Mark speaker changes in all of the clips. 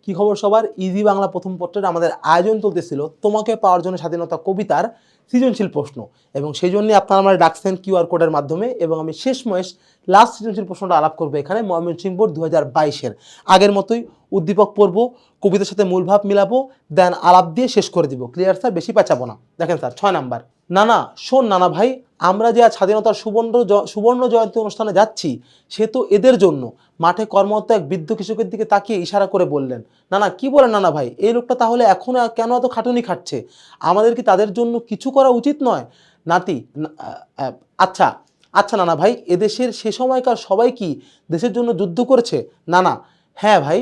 Speaker 1: কি খবর সবার? ইজি বাংলা প্রথম পত্রের আমাদের আয়োজন চলতেছিল তোমাকে পাওয়ার জন্য স্বাধীনতা কবিতার সৃজনশীল প্রশ্ন, এবং সেই জন্য আপনারা আমার ডাকছেন কিউআর কোডের মাধ্যমে। এবং আমি শেষমেশ লাস্ট সৃজনশীল প্রশ্নটা আলাপ করবো এখানে ময়মনসিংহ বোর্ড 2022-এর আগের মতোই উদ্দীপক পড়বো, কবিতার সাথে মূল ভাব মিলাবো, দেন আলাপ দিয়ে শেষ করে দিব। Clear sir? বেশি পেঁচাবো না। দেখেন স্যার 6 নাম্বার। নানা শোন নানা ভাই, আমরা যে আজ স্বাধীনতার সুবর্ণ জয়ন্তী অনুষ্ঠানে যাচ্ছি সে তো এদের জন্য। মাঠে কর্মরত এক বৃদ্ধ কৃষকের দিকে তাকিয়ে ইশারা করে বললেন। নানা কি বলেন নানা ভাই, এই লোকটা তাহলে এখন কেন এত খাটুনি খাটছে? আমাদের কি তাদের জন্য কিছু করা উচিত নয়? নাতি আচ্ছা আচ্ছা নানা ভাই, এদেশের সে সময়কার সবাই কি দেশের জন্য যুদ্ধ করেছে? নানা হ্যাঁ ভাই,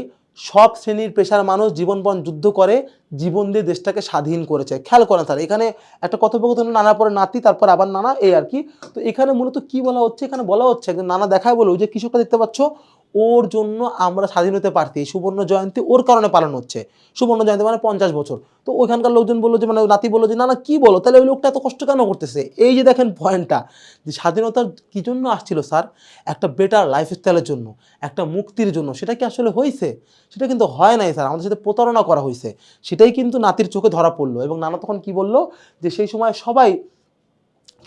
Speaker 1: সব শ্রেণীর পেশার মানুষ জীবনপণ যুদ্ধ করে জীবন দিয়ে দেশটাকে স্বাধীন করেছে। খেয়াল করেন স্যার, এখানে একটা কথোপকথন, নানা পরে নাতি, তারপর আবার নানা, এই আর কি। তো এখানে মূলত কি বলা হচ্ছে, এখানে বলা হচ্ছে একজন নানা দেখায় বলে, ওই যে কৃষকটা দেখতে পাচ্ছ, ওর জন্য আমরা স্বাধীন হতে পারছি। সুবর্ণ জয়ন্তী ওর কারণে পালন হচ্ছে। সুবর্ণ জয়ন্তী মানে 50 বছর। তো ওইখানকার লোকজন বললো যে, মানে নাতি বললো যে, না না কি বলো, তাহলে ওই লোকটা এত কষ্ট কেন করতেছে? এই যে দেখেন পয়েন্টটা, যে স্বাধীনতার কি জন্য আসছিল স্যার? একটা বেটার লাইফস্টাইলের জন্য, একটা মুক্তির জন্য। সেটা কি আসলে হয়েছে? সেটা কিন্তু হয় নাই স্যার, আমাদের সাথে প্রতারণা করা হয়েছে। সেটাই কিন্তু নাতির চোখে ধরা পড়লো। এবং নানা তখন কি বললো, যে সেই সময় সবাই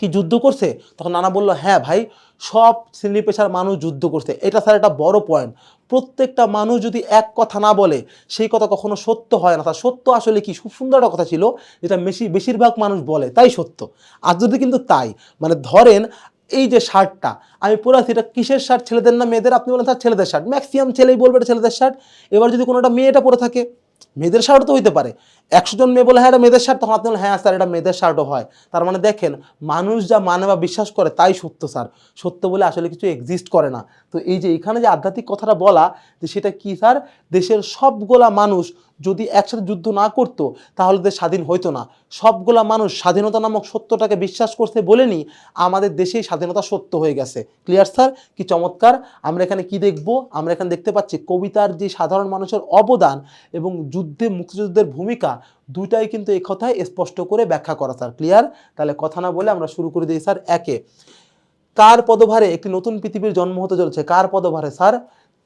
Speaker 1: কি যুদ্ধ করছে? তখন নানা বলল, হ্যাঁ ভাই, সব শ্রেণী পেশার মানুষ যুদ্ধ করছে। এটা স্যার একটা বড় পয়েন্ট। প্রত্যেকটা মানুষ যদি এক কথা না বলে সেই কথা কখনো সত্য হয় না। তার সত্য আসলে কি, খুব সুন্দর একটা কথা ছিল, যেটা বেশিরভাগ মানুষ বলে তাই সত্য। আর যদি কিন্তু তাই, মানে ধরেন এই যে শার্টটা আমি পরে আছি, এটা কিসের শার্ট, ছেলেদের না মেয়েদের? আপনি বলেন স্যার ছেলেদের শার্ট, ম্যাক্সিমাম ছেলেই বলবে এটা ছেলেদের শার্ট। এবার যদি কোনো একটা মেয়ে এটা পরে থাকে, মেয়েদের শার্টও তো হইতে পারে। 100 জন মেয়ে বলে হ্যাঁ এটা মেয়েদের শার্ট, তখন আপনি বলেন হ্যাঁ স্যার এটা মেয়েদের শার্টও হয়। তার মানে দেখেন, মানুষ যা মানে বা বিশ্বাস করে তাই সত্য স্যার, সত্য বলে আসলে কিছু এক্সিস্ট করে না। তো এই যে এখানে যে আধ্যাত্মিক কথাটা বলা, যে সেটা কি স্যার, দেশের সবগুলা মানুষ যদি একসাথে যুদ্ধ না করতো তাহলে দেশ স্বাধীন হইতো না। সবগুলা মানুষ স্বাধীনতা নামক সত্যটাকে বিশ্বাস করছে বলেনি আমাদের দেশেই স্বাধীনতা সত্য হয়ে গেছে। Clear sir? কি চমৎকার। আমরা এখানে কি দেখব? আমরা এখানে দেখতে পাচ্ছি কবিতার যে সাধারণ মানুষের অবদান এবং যুদ্ধে মুক্তিযুদ্ধের ভূমিকা, দুটাই কিন্তু এই কথায় স্পষ্ট করে ব্যাখ্যা করা স্যার। ক্লিয়ার? তাহলে কথা না বলে আমরা শুরু করে দিই স্যার। একে, কার পদভারে একটি নতুন পৃথিবীর জন্ম হতে চলেছে? কার পদভারে স্যার?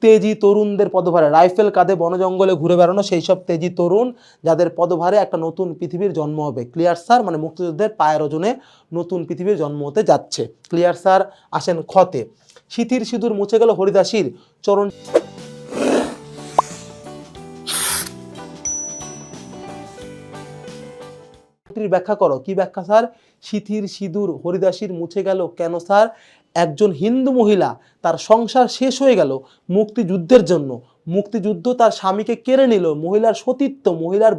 Speaker 1: তেজি তরুণদের পদভারে। রাইফেল কাঁধে বনজঙ্গলে ঘুরে বেড়ানো সেই সব তেজি তরুণ, যাদের পদভারে একটা নতুন পৃথিবীর জন্ম হবে। Clear sir? মানে মুক্তিযুদ্ধের পায়ের ওজনে নতুন পৃথিবীর জন্ম হতে যাচ্ছে। Clear sir? আসেন খতে, সিথির সিঁদুর মুছে গেল হরিদাসীর চরণ। ব্যাখ্যা করো। কি ব্যাখ্যা স্যার? সিথির সিঁদুর হরিদাসীর মুছে গেল কেন স্যার? একজন হিন্দু মহিলা, তার সংসার শেষ হয়ে গেল মুক্তিযুদ্ধের জন্য। মুক্তিযুদ্ধ তার স্বামীকে কেড়ে নিল, মহিলার সতীত্ব, মহিলার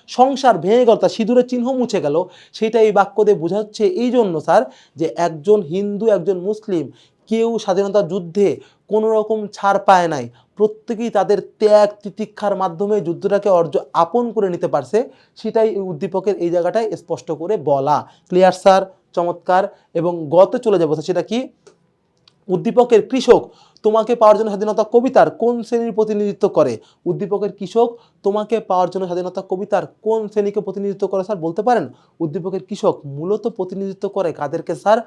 Speaker 1: সংসার ভেঙে গেল, তার সিঁদুরের চিহ্ন মুছে গেল। সেটা এই বাক্য দিয়ে বোঝাচ্ছে এই জন্য স্যার, যে একজন হিন্দু, একজন মুসলিম, কেউ স্বাধীনতা যুদ্ধে কোনো রকম ছাড় পায় নাই। প্রত্যেকেই তাদের ত্যাগ তিতিক্ষার মাধ্যমে যুদ্ধটাকে আপন করে নিতে পারছে। সেটাই উদ্দীপকের এই জায়গাটায় স্পষ্ট করে বলা। Clear sir? চমৎকার। এবং গতে চলে যাবো, সেটা কি? উদ্দীপকের কৃষক তোমাকে পাওয়ার জন্য স্বাধীনতা কবিতার কোন শ্রেণীর প্রতিনিধিত্ব করে? উদ্দীপকের কৃষক তোমাকে পাওয়ার জন্য স্বাধীনতা কবিতার কোন শ্রেণীকে প্রতিনিধিত্ব করে স্যার, বলতে পারেন? উদ্দীপকের কৃষক মূলত প্রতিনিধিত্ব করে কাদেরকে স্যার?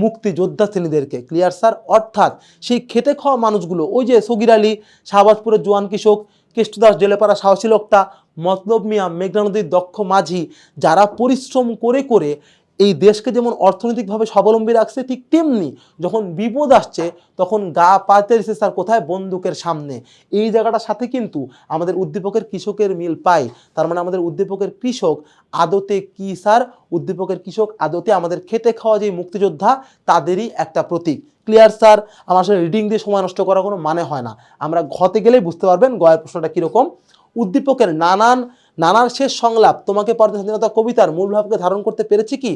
Speaker 1: মুক্তিযোদ্ধা শ্রেণীদেরকে। Clear sir? অর্থাৎ সেই খেটে খাওয়া মানুষগুলো, ওই যে সগির আলী, শাহবাজপুরের জোয়ান কৃষক, কেষ্টদাস জেলেপাড়া সাহসী লোকটা, মতলব মিয়া মেঘনা নদীর দক্ষ মাঝি, যারা পরিশ্রম করে করে এই দেশকে যেমন অর্থনৈতিকভাবে স্বাবলম্বী রাখছে, ঠিক তেমনি যখন বিপদ আসছে তখন গা পাতে দিচ্ছে স্যার কোথায়? বন্দুকের সামনে। এই জায়গাটার সাথে কিন্তু আমাদের উদ্দীপকের কৃষকের মিল পাই। তার মানে আমাদের উদ্দীপকের কৃষক আদতে কি স্যার? উদ্দীপকের কৃষক আদতে আমাদের খেটে খাওয়া যে মুক্তিযোদ্ধা তাদেরই একটা প্রতীক। Clear sir? আমার আসলে রিডিং দিয়ে সময় নষ্ট করার কোনো মানে হয় না, আমরা ঘতে গেলেই বুঝতে পারবেন গয়ের প্রশ্নটা কীরকম। উদ্দীপকের নানার শেষ সংলাপ তোমাকে পাওয়ার জন্য স্বাধীনতা কবিতার মূল ভাবকে ধারণ করতে পেরেছে কি?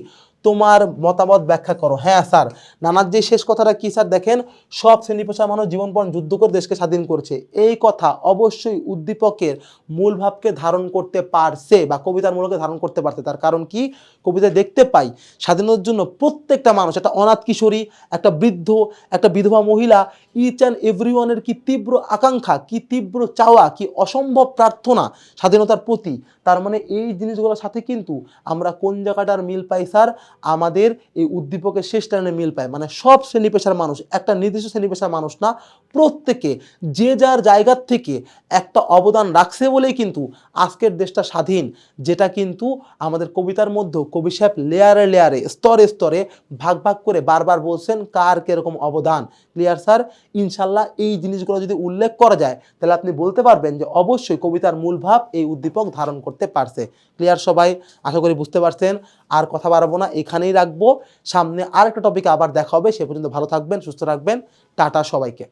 Speaker 1: তোমার মতামত ব্যাখ্যা করো। হ্যাঁ স্যার, নানার যে শেষ কথাটা কি স্যার? দেখেন, সব শ্রেণী পেশার মানুষ জীবনপণ যুদ্ধ করে দেশকে স্বাধীন করছে, এই কথা অবশ্যই উদ্দীপকের মূল ভাবকে ধারণ করতে পারছে বা কবিতার মূলকে ধারণ করতে পারছে। তার কারণ কি? কবিতায় দেখতে পাই স্বাধীনতার জন্য প্রত্যেকটা মানুষ, একটা অনাথ কিশোরী, একটা বৃদ্ধ, একটা বিধবা মহিলা, ইচ অ্যান্ড এভরিওয়ানের কি তীব্র আকাঙ্ক্ষা, কি তীব্র চাওয়া, কি অসম্ভব প্রার্থনা স্বাধীনতার প্রতি। তার মানে এই জিনিসগুলোর সাথে কিন্তু আমরা কোন জায়গাটার মিল পাই স্যার? আমাদের এই উদ্দীপকের শেষ লাইনে মিল পায়, মানে সব শ্রেণী পেশার মানুষ, একটা নির্দিষ্ট শ্রেণী পেশার মানুষ না, প্রত্যেকে যে যার জায়গার থেকে একটা অবদান রাখছে বলেই কিন্তু আজকের দেশটা স্বাধীন, যেটা কিন্তু আমাদের কবিতার মধ্যে কবি সাহেব লেয়ারে লেয়ারে স্তরে স্তরে ভাগ ভাগ করে বারবার বলছেন কার কিরকম অবদান। Clear sir? ইনশাল্লাহ এই জিনিসগুলো যদি উল্লেখ করা যায় তাহলে আপনি বলতে পারবেন যে অবশ্যই কবিতার মূল ভাব এই উদ্দীপক ধারণ করতে পারছে। ক্লিয়ার সবাই? আশা করি বুঝতে পারছেন। আর কথা বাড়াবো না, এখানেই রাখবো। সামনে আরেকটা টপিকে আবার দেখা হবে। সে পর্যন্ত ভালো থাকবেন, সুস্থ রাখবেন। টাটা সবাইকে।